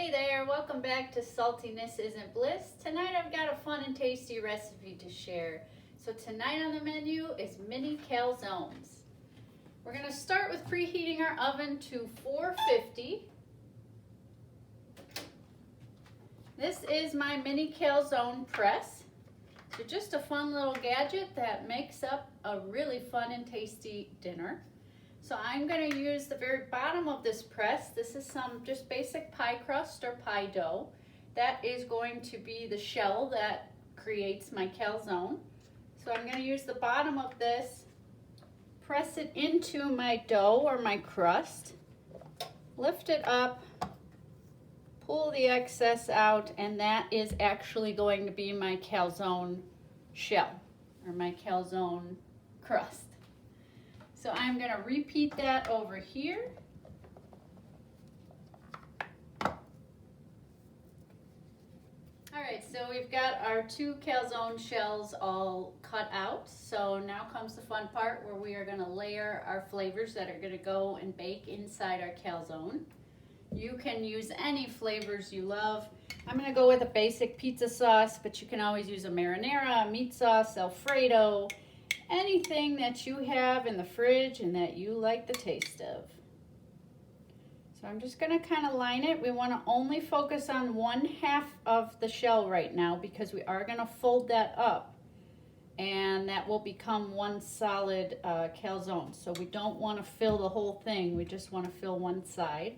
Hey there, welcome back to Saltiness Isn't Bliss. Tonight I've got a fun and tasty recipe to share. So tonight on the menu is mini calzones. We're going to start with preheating our oven to 450. This is my mini calzone press. So just a fun little gadget that makes up a really fun and tasty dinner. So I'm going to use the very bottom of this press. This is some just basic pie crust or pie dough. That is going to be the shell that creates my calzone. So I'm going to use the bottom of this, press it into my dough or my crust, lift it up, pull the excess out, and that is actually going to be my calzone shell or my calzone crust. So I'm going to repeat that over here. Alright, so we've got our two calzone shells all cut out. So now comes the fun part where we are going to layer our flavors that are going to go and bake inside our calzone. You can use any flavors you love. I'm going to go with a basic pizza sauce, but you can always use a marinara, a meat sauce, Alfredo, anything that you have in the fridge and that you like the taste of. So I'm just going to kind of line it. We want to only focus on one half of the shell right now because we are going to fold that up and that will become one solid calzone. So we don't want to fill the whole thing. We just want to fill one side.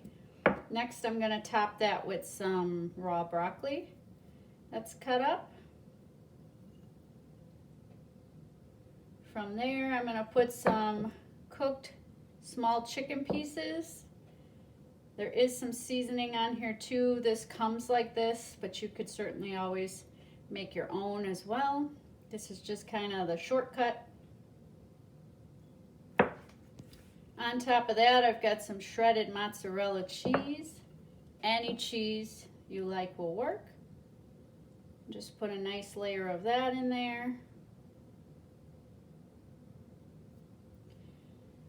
Next, I'm going to top that with some raw broccoli that's cut up. From there, I'm going to put some cooked small chicken pieces. There is some seasoning on here too. This comes like this, but you could certainly always make your own as well. This is just kind of the shortcut. On top of that, I've got some shredded mozzarella cheese. Any cheese you like will work. Just put a nice layer of that in there.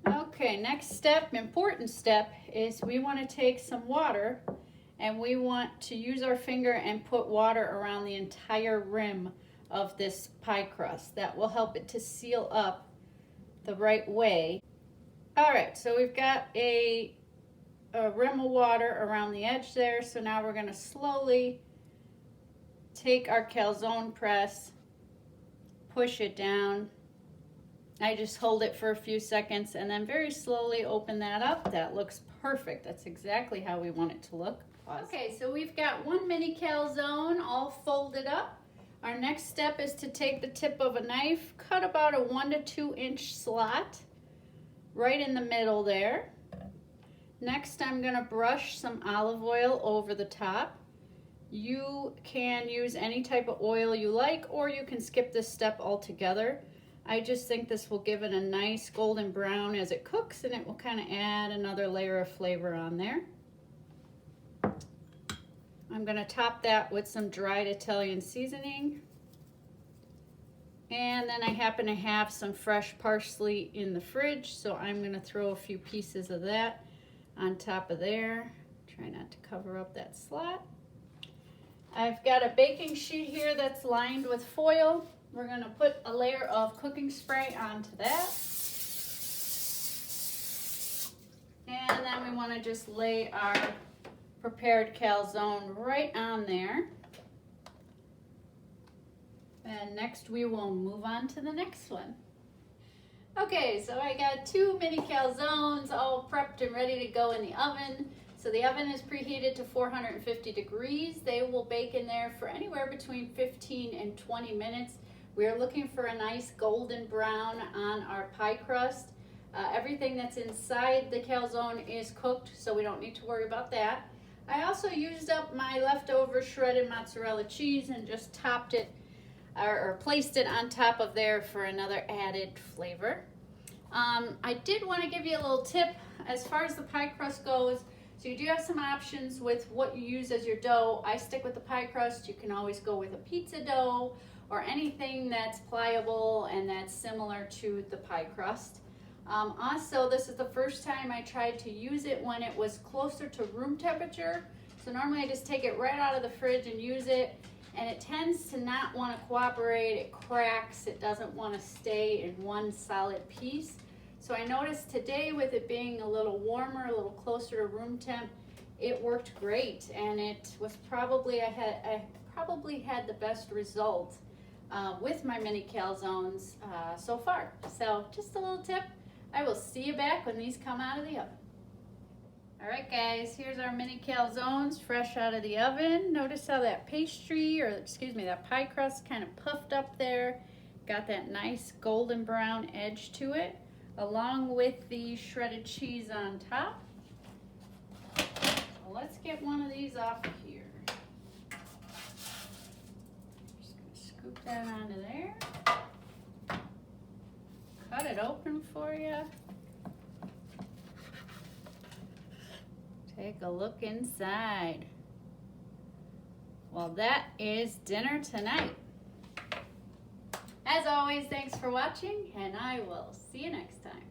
Okay, next step, important step, is we want to take some water and we want to use our finger and put water around the entire rim of this pie crust. That will help it to seal up the right way. All right, so we've got a rim of water around the edge there. So now we're going to slowly take our calzone press, push it down. I just hold it for a few seconds and then very slowly open that up. That looks perfect. That's exactly how we want it to look. Pause. Okay, so we've got one mini calzone all folded up. Our next step is to take the tip of a knife, cut about a 1 to 2 inch slot right in the middle there. Next, I'm going to brush some olive oil over the top. You can use any type of oil you like, or you can skip this step altogether. I just think this will give it a nice golden brown as it cooks, and it will kind of add another layer of flavor on there. I'm going to top that with some dried Italian seasoning. And then I happen to have some fresh parsley in the fridge, so I'm going to throw a few pieces of that on top of there. Try not to cover up that slot. I've got a baking sheet here that's lined with foil. We're going to put a layer of cooking spray onto that. And then we want to just lay our prepared calzone right on there. And next we will move on to the next one. Okay, so I got two mini calzones all prepped and ready to go in the oven. So the oven is preheated to 450 degrees. They will bake in there for anywhere between 15 and 20 minutes. We're looking for a nice golden brown on our pie crust. Everything that's inside the calzone is cooked, so we don't need to worry about that. I also used up my leftover shredded mozzarella cheese and just topped it or placed it on top of there for another added flavor. I did want to give you a little tip as far as the pie crust goes. So you do have some options with what you use as your dough. I stick with the pie crust. You can always go with a pizza dough or anything that's pliable and that's similar to the pie crust. Also, this is the first time I tried to use it when it was closer to room temperature. So normally I just take it right out of the fridge and use it, and it tends to not want to cooperate. It cracks. It doesn't want to stay in one solid piece. So I noticed today, with it being a little warmer, a little closer to room temp, it worked great, and it was probably, I probably had the best result with my mini calzones so far. So just a little tip. I will see you back when these come out of the oven. All right, guys, here's our mini calzones fresh out of the oven. Notice how that pastry, or excuse me, that pie crust kind of puffed up there. Got that nice golden brown edge to it, along with the shredded cheese on top. So let's get one of these off of here. Just gonna scoop that onto there. Cut it open for you. Take a look inside. Well, that is dinner tonight. As always, thanks for watching, and I will see you next time.